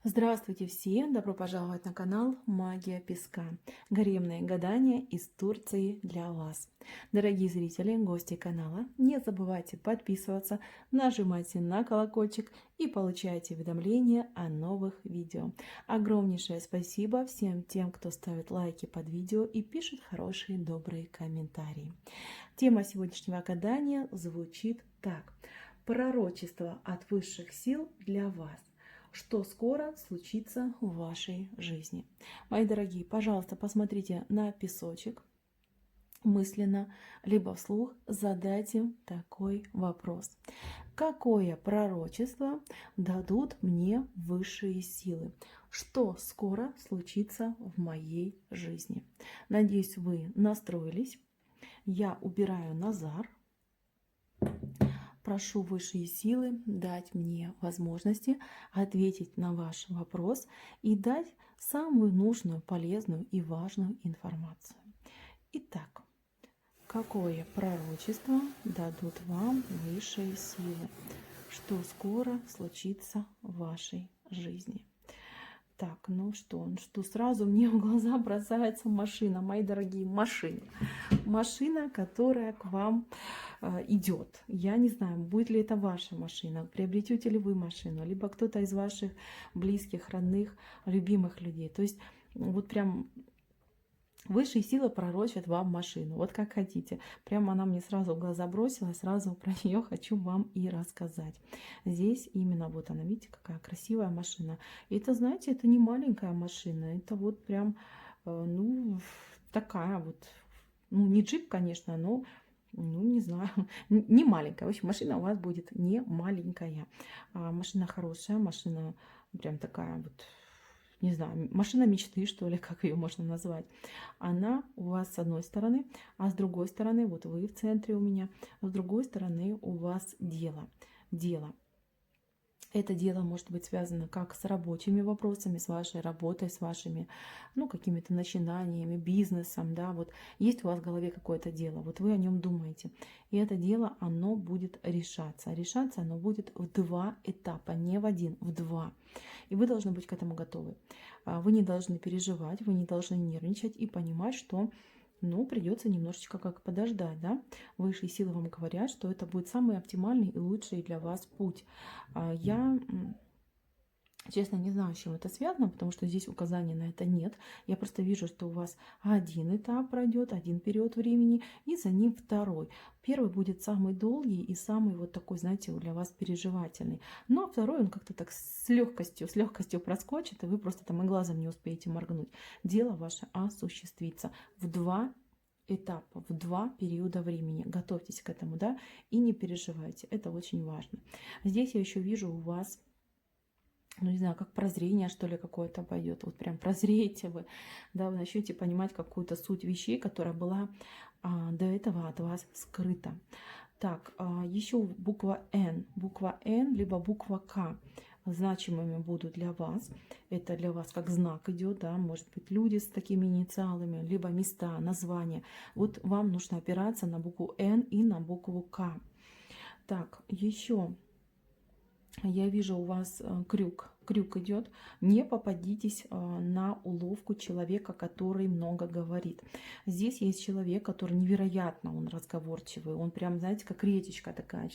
Здравствуйте все! Добро пожаловать на канал Магия Песка. Гаремные гадания из Турции для вас. Дорогие зрители, гости канала, не забывайте подписываться, нажимайте на колокольчик и получайте уведомления о новых видео. Огромнейшее спасибо всем тем, кто ставит лайки под видео и пишет хорошие добрые комментарии. Тема сегодняшнего гадания звучит так. Пророчество от высших сил для вас. Что скоро случится в вашей жизни. Мои дорогие, пожалуйста, посмотрите на песочек мысленно, либо вслух задайте такой вопрос. Какое пророчество дадут мне высшие силы? Что скоро случится в моей жизни? Надеюсь, вы настроились. Я убираю Назар. Прошу высшие силы дать мне возможности ответить на ваш вопрос и дать самую нужную, полезную и важную информацию. Итак, какое пророчество дадут вам высшие силы? Что скоро случится в вашей жизни? Так, ну что сразу мне в глаза бросается машина, мои дорогие, машина. Машина, которая к вам идет. Я не знаю, будет ли это ваша машина, приобретете ли вы машину, либо кто-то из ваших близких, родных, любимых людей. То есть вот прям высшие силы пророчат вам машину, вот как хотите. Прямо она мне сразу в глаза бросилась, сразу про нее хочу вам и рассказать. Здесь именно вот она, видите, какая красивая машина. И это, знаете, это не маленькая машина, это вот прям, ну, такая вот, ну, не джип, конечно, но, ну, не знаю, не маленькая. В общем, машина у вас будет не маленькая. Машина хорошая, машина прям такая вот, не знаю, машина мечты, что ли, как ее можно назвать. Она у вас с одной стороны, а с другой стороны, вот вы в центре у меня, а с другой стороны у вас дело. Это дело может быть связано как с рабочими вопросами, с вашей работой, с вашими, ну, какими-то начинаниями, бизнесом, да, вот есть у вас в голове какое-то дело, вот вы о нем думаете, и это дело, оно будет решаться. Решаться оно будет в два этапа, не в один, в два. И вы должны быть к этому готовы. Вы не должны переживать, вы не должны нервничать и понимать, что ну, придется немножечко как подождать, да. Высшие силы вам говорят, что это будет самый оптимальный и лучший для вас путь. Я, честно, не знаю, с чем это связано, потому что здесь указания на это нет. Я просто вижу, что у вас один этап пройдет, один период времени, и за ним второй. Первый будет самый долгий и самый вот такой, знаете, для вас переживательный. Ну, а второй он как-то так с легкостью проскочит, и вы просто там и глазом не успеете моргнуть. Дело ваше осуществится в два этапа, в два периода времени. Готовьтесь к этому, да, и не переживайте. Это очень важно. Здесь я еще вижу у вас, ну, не знаю, как прозрение, что ли, какое-то пойдет. Вот прям прозреете вы, да, вы начнете понимать какую-то суть вещей, которая была до этого от вас скрыта. Так, еще буква Н, либо буква К значимыми будут для вас. Это для вас как знак идет, да, может быть, люди с такими инициалами, либо места, названия. Вот вам нужно опираться на букву Н и на букву К. Так, еще я вижу у вас крюк идет. Не попадитесь на уловку человека, который много говорит. Здесь есть человек, который невероятно, он разговорчивый, он прям, знаете, как речечка такая,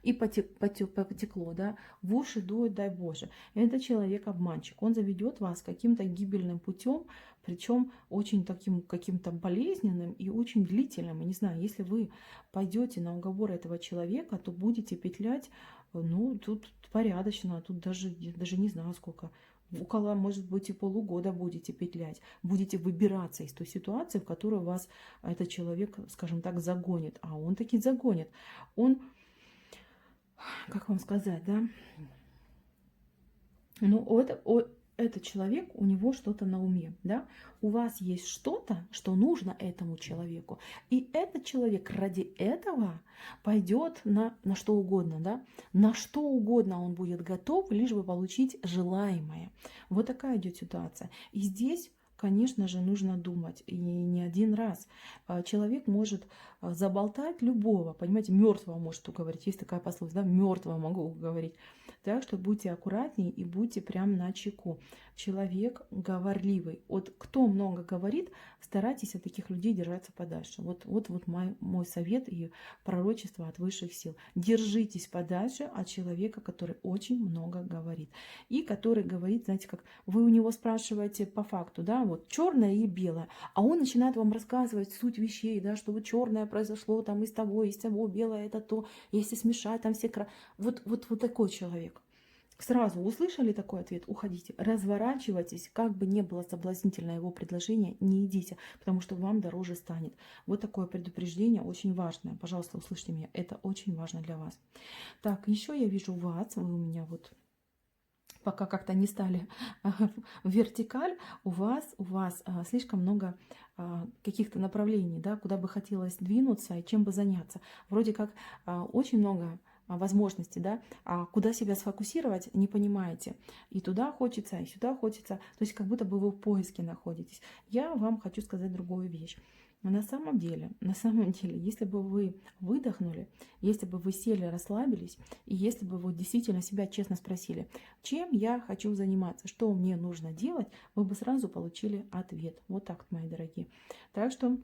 и потекло, да, в уши дует, дай Боже. Это человек-обманщик, он заведет вас каким-то гибельным путем, причем очень таким каким-то болезненным и очень длительным. Я не знаю, если вы пойдете на уговор этого человека, то будете петлять, ну, тут порядочно, тут даже не знаю сколько, около, может быть, и полугода будете петлять, будете выбираться из той ситуации, в которую вас этот человек, скажем так, загонит. А он таки загонит. Он, как вам сказать, да, ну, этот человек, у него что-то на уме, да, у вас есть что-то, что нужно этому человеку, и этот человек ради этого пойдет на что угодно, да, на что угодно он будет готов, лишь бы получить желаемое. Вот такая идет ситуация. И здесь, конечно же, нужно думать, и не один раз. Человек может заболтать любого, понимаете, мертвого может уговорить. Есть такая пословица, да, мертвого могу уговорить. Так что будьте аккуратнее и будьте прям на чеку. Человек говорливый. Вот кто много говорит, старайтесь от таких людей держаться подальше. Вот мой совет и пророчество от высших сил. Держитесь подальше от человека, который очень много говорит. И который говорит, знаете, как вы у него спрашиваете по факту, да, вот черное и белое, а он начинает вам рассказывать суть вещей, да, что вот черное произошло там из того, белое это то, если смешать там вот такой человек. Сразу услышали такой ответ, уходите, разворачивайтесь, как бы не было соблазнительно его предложение, не идите, потому что вам дороже станет. Вот такое предупреждение очень важное. Пожалуйста, услышьте меня, это очень важно для вас. Так, еще я вижу вас, вы у меня вот пока как-то не стали в вертикаль, у вас слишком много каких-то направлений, да, куда бы хотелось двинуться и чем бы заняться. Вроде как очень много возможностей, да, а куда себя сфокусировать, не понимаете. И туда хочется, и сюда хочется. То есть как будто бы вы в поиске находитесь. Я вам хочу сказать другую вещь. На самом деле, если бы вы выдохнули, если бы вы сели, расслабились, и если бы вы действительно себя честно спросили, чем я хочу заниматься, что мне нужно делать, вы бы сразу получили ответ. Вот так, мои дорогие. Так что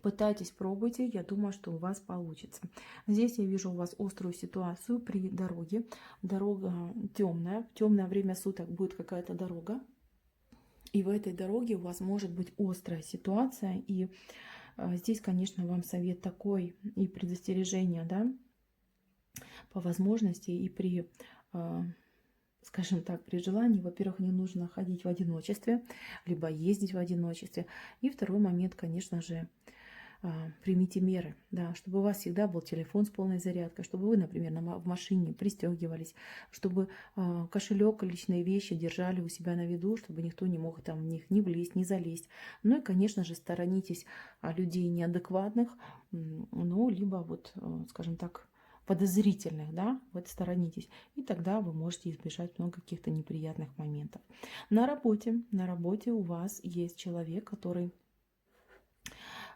пытайтесь, пробуйте, я думаю, что у вас получится. Здесь я вижу у вас острую ситуацию при дороге. Дорога темная, в темное время суток будет какая-то дорога. И в этой дороге у вас может быть острая ситуация. И здесь, конечно, вам совет такой и предостережение, да, по возможности и при, скажем так, при желании. Во-первых, не нужно ходить в одиночестве, либо ездить в одиночестве. И второй момент, конечно же, примите меры, да, чтобы у вас всегда был телефон с полной зарядкой, чтобы вы, например, в машине пристегивались, чтобы кошелек и личные вещи держали у себя на виду, чтобы никто не мог там в них ни влезть, ни залезть. Ну и, конечно же, сторонитесь людей неадекватных, ну, либо вот, скажем так, подозрительных, да, вот сторонитесь, и тогда вы можете избежать много каких-то неприятных моментов. На работе у вас есть человек, который,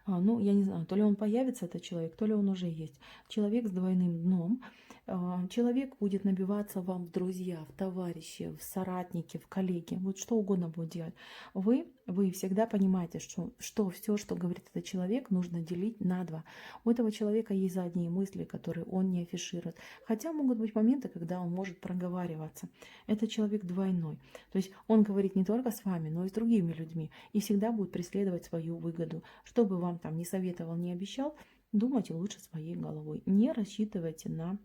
ну, я не знаю, то ли он появится, этот человек, то ли он уже есть. Человек с двойным дном. Человек будет набиваться вам в друзья, в товарищи, в соратники, в коллеги. Вот что угодно будет делать. Вы всегда понимаете, что все, что говорит этот человек, нужно делить на два. У этого человека есть задние мысли, которые он не афиширует. Хотя могут быть моменты, когда он может проговариваться. Это человек двойной. То есть он говорит не только с вами, но и с другими людьми. И всегда будет преследовать свою выгоду. Что бы вам там не советовал, не обещал, думайте лучше своей головой. Не рассчитывайте на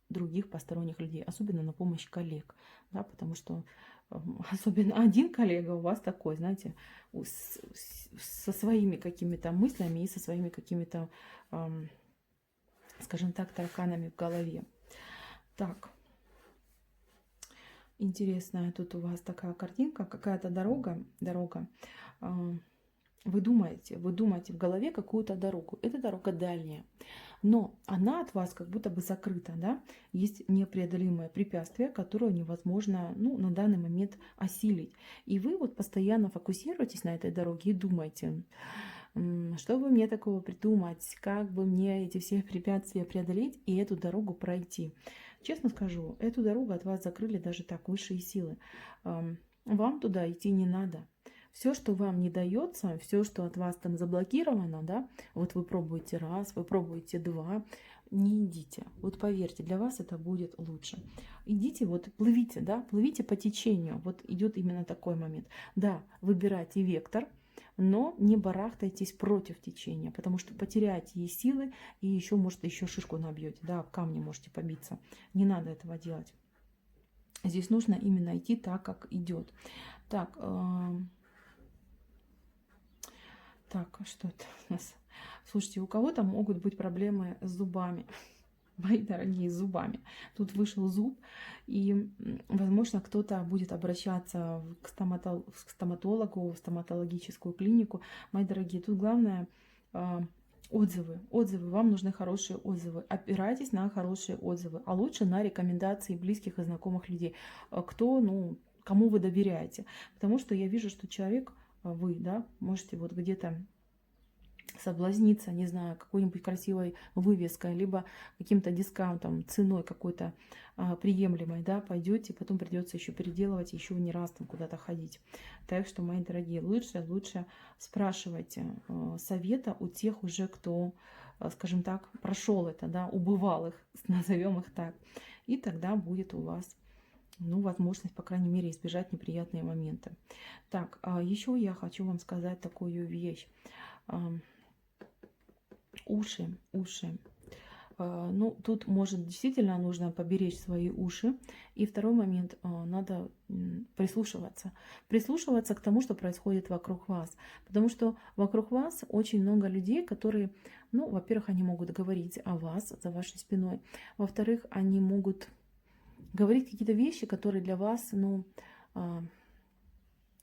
других посторонних людей, особенно на помощь коллег, да, потому что особенно один коллега у вас такой, знаете, со своими какими-то мыслями и со своими какими-то, скажем так, тараканами в голове. Так, интересная тут у вас такая картинка, какая-то дорога. Вы думаете в голове какую-то дорогу. Эта дорога дальняя. Но она от вас как будто бы закрыта, да? Есть непреодолимое препятствие, которое невозможно, ну, на данный момент осилить. И вы вот постоянно фокусируетесь на этой дороге и думаете, что бы мне такого придумать, как бы мне эти все препятствия преодолеть и эту дорогу пройти. Честно скажу, эту дорогу от вас закрыли даже так высшие силы. Вам туда идти не надо. Все, что вам не дается, все, что от вас там заблокировано, да, вот вы пробуете раз, вы пробуете два, не идите. Вот поверьте, для вас это будет лучше. Идите, вот плывите, да, плывите по течению. Вот идет именно такой момент. Да, выбирайте вектор, но не барахтайтесь против течения, потому что потеряете и силы, и еще, может, еще шишку набьете, да, в камни можете побиться. Не надо этого делать. Здесь нужно именно идти так, как идет. Так, что это у нас? Слушайте, у кого-то могут быть проблемы с зубами. Мои дорогие, с зубами. Тут вышел зуб, и, возможно, кто-то будет обращаться к стоматологу, в стоматологическую клинику. Мои дорогие, тут главное отзывы. Вам нужны хорошие отзывы. Опирайтесь на хорошие отзывы, а лучше на рекомендации близких и знакомых людей. Кому вы доверяете. Потому что я вижу, что человек, вы, да, можете вот где-то соблазниться, не знаю, какой-нибудь красивой вывеской, либо каким-то дискаунтом, ценой какой-то приемлемой, да, пойдете, потом придется еще переделывать, еще не раз там куда-то ходить. Так что, мои дорогие, лучше спрашивайте совета у тех уже, кто, скажем так, прошел это, да, у бывалых, назовем их так. И тогда будет у вас, ну, возможность, по крайней мере, избежать неприятные моменты. Так, еще я хочу вам сказать такую вещь. Уши. Ну, тут, может, действительно нужно поберечь свои уши. И второй момент, надо прислушиваться. Прислушиваться к тому, что происходит вокруг вас. Потому что вокруг вас очень много людей, которые, ну, во-первых, они могут говорить о вас за вашей спиной. Во-вторых, они могут говорить какие-то вещи, которые для вас, ну,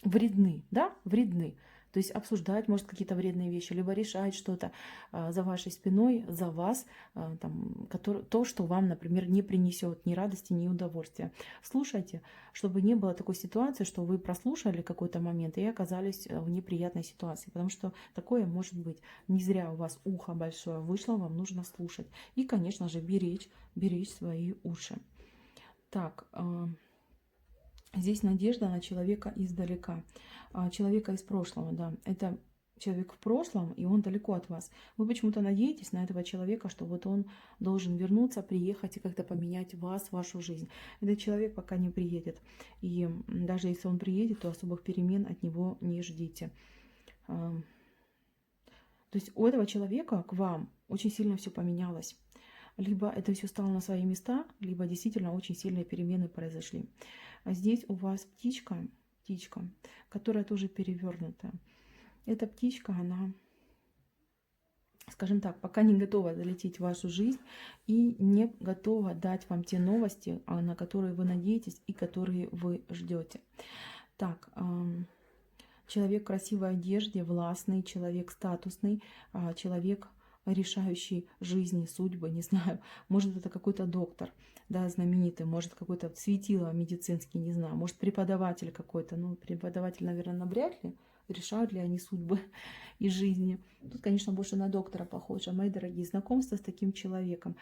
вредны, да, вредны. То есть обсуждать, может, какие-то вредные вещи, либо решать что-то за вашей спиной, за вас, там, то, что вам, например, не принесет ни радости, ни удовольствия. Слушайте, чтобы не было такой ситуации, что вы прослушали какой-то момент и оказались в неприятной ситуации. Потому что такое может быть. Не зря у вас ухо большое вышло, вам нужно слушать. И, конечно же, беречь свои уши. Так, здесь надежда на человека издалека, человека из прошлого, да. Это человек в прошлом, и он далеко от вас. Вы почему-то надеетесь на этого человека, что вот он должен вернуться, приехать и как-то поменять вас, вашу жизнь. Этот человек пока не приедет. И даже если он приедет, то особых перемен от него не ждите. То есть у этого человека к вам очень сильно все поменялось. Либо это все стало на свои места, либо действительно очень сильные перемены произошли. А здесь у вас птичка, которая тоже перевернутая. Эта птичка, она, скажем так, пока не готова залететь в вашу жизнь и не готова дать вам те новости, на которые вы надеетесь и которые вы ждете. Так, человек в красивой одежде, властный, человек статусный, человек, решающий жизни, судьбы, не знаю. Может, это какой-то доктор, да, знаменитый, может, какой-то светило медицинский, не знаю, может, преподаватель какой-то. Ну, преподаватель, наверное, навряд ли. Решают ли они судьбы и жизни. Тут, конечно, больше на доктора похоже. Мои дорогие, знакомство с таким человеком.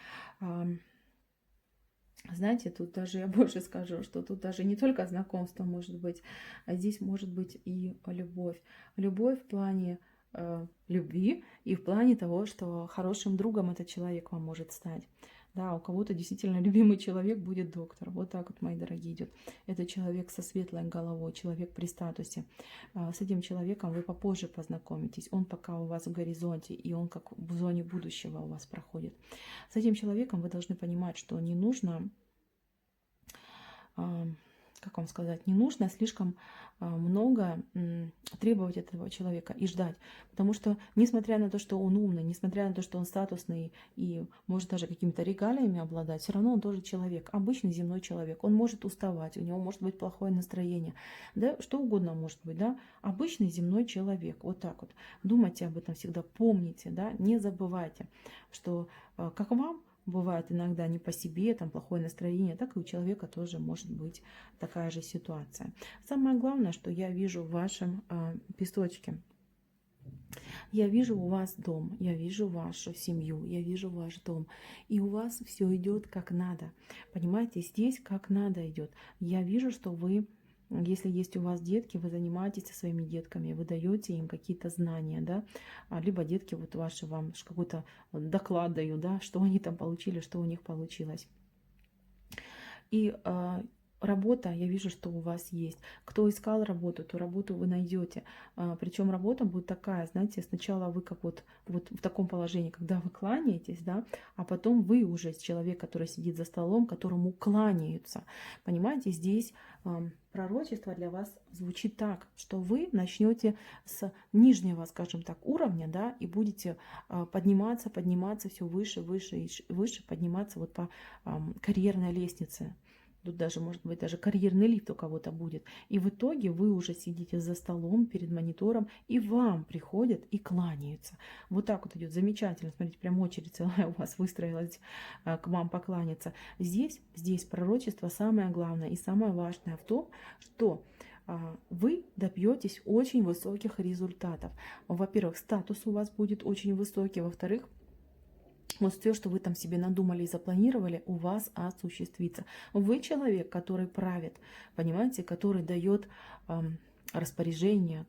Знаете, тут даже я больше скажу, что тут даже не только знакомство может быть, а здесь может быть и любовь. Любовь в плане любви и в плане того, что хорошим другом этот человек вам может стать. Да, у кого-то действительно любимый человек будет доктор. Вот так вот, мои дорогие, идет. Это человек со светлой головой, человек при статусе. С этим человеком вы попозже познакомитесь. Он пока у вас в горизонте, и он как в зоне будущего у вас проходит. С этим человеком вы должны понимать, что не нужно, как вам сказать, не нужно слишком много требовать от этого человека и ждать. Потому что, несмотря на то, что он умный, несмотря на то, что он статусный и может даже какими-то регалиями обладать, все равно он тоже человек, обычный земной человек. Он может уставать, у него может быть плохое настроение, да, что угодно может быть, да, обычный земной человек. Вот так вот. Думайте об этом всегда, помните, да, не забывайте, что как вам бывает иногда не по себе, там плохое настроение, так и у человека тоже может быть такая же ситуация. Самое главное, что я вижу в вашем песочке. Я вижу у вас дом, я вижу вашу семью, я вижу ваш дом. И у вас все идет как надо. Понимаете, здесь как надо идет. Я вижу, что вы, если есть у вас детки, вы занимаетесь со своими детками, вы даете им какие-то знания, да, либо детки вот ваши вам какой-то доклад дают, да, что они там получили, что у них получилось. И работа, я вижу, что у вас есть. Кто искал работу, ту работу вы найдете. Причем работа будет такая, знаете, сначала вы как вот в таком положении, когда вы кланяетесь, да, а потом вы уже человек, который сидит за столом, которому кланяются. Понимаете, здесь пророчество для вас звучит так, что вы начнете с нижнего, скажем так, уровня, да, и будете подниматься все выше, выше и выше, подниматься вот по карьерной лестнице. Тут даже, может быть, даже карьерный лифт у кого-то будет. И в итоге вы уже сидите за столом перед монитором, и вам приходят и кланяются. Вот так вот идет. Замечательно. Смотрите, прям очередь целая у вас выстроилась к вам покланяться. Здесь пророчество самое главное и самое важное в том, что вы добьетесь очень высоких результатов. Во-первых, статус у вас будет очень высокий. Во-вторых, вот все, что вы там себе надумали и запланировали, у вас осуществится. Вы человек, который правит, понимаете, который дает распоряжение,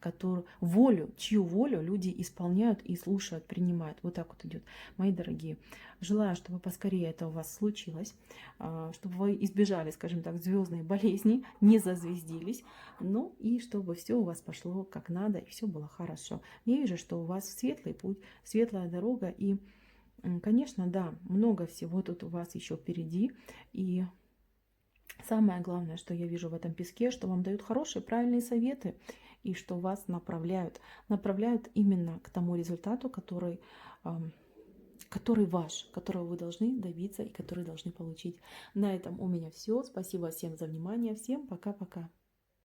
волю, чью волю люди исполняют и слушают, принимают. Вот так вот идет, мои дорогие. Желаю, чтобы поскорее это у вас случилось, чтобы вы избежали, скажем так, звездной болезни, не зазвездились, ну и чтобы все у вас пошло как надо и все было хорошо. Я вижу, что у вас светлый путь, светлая дорога, и, конечно, да, много всего тут у вас еще впереди. И самое главное, что я вижу в этом песке, что вам дают хорошие, правильные советы, и что вас направляют именно к тому результату, который ваш, которого вы должны добиться и который должны получить. На этом у меня все. Спасибо всем за внимание. Всем пока-пока.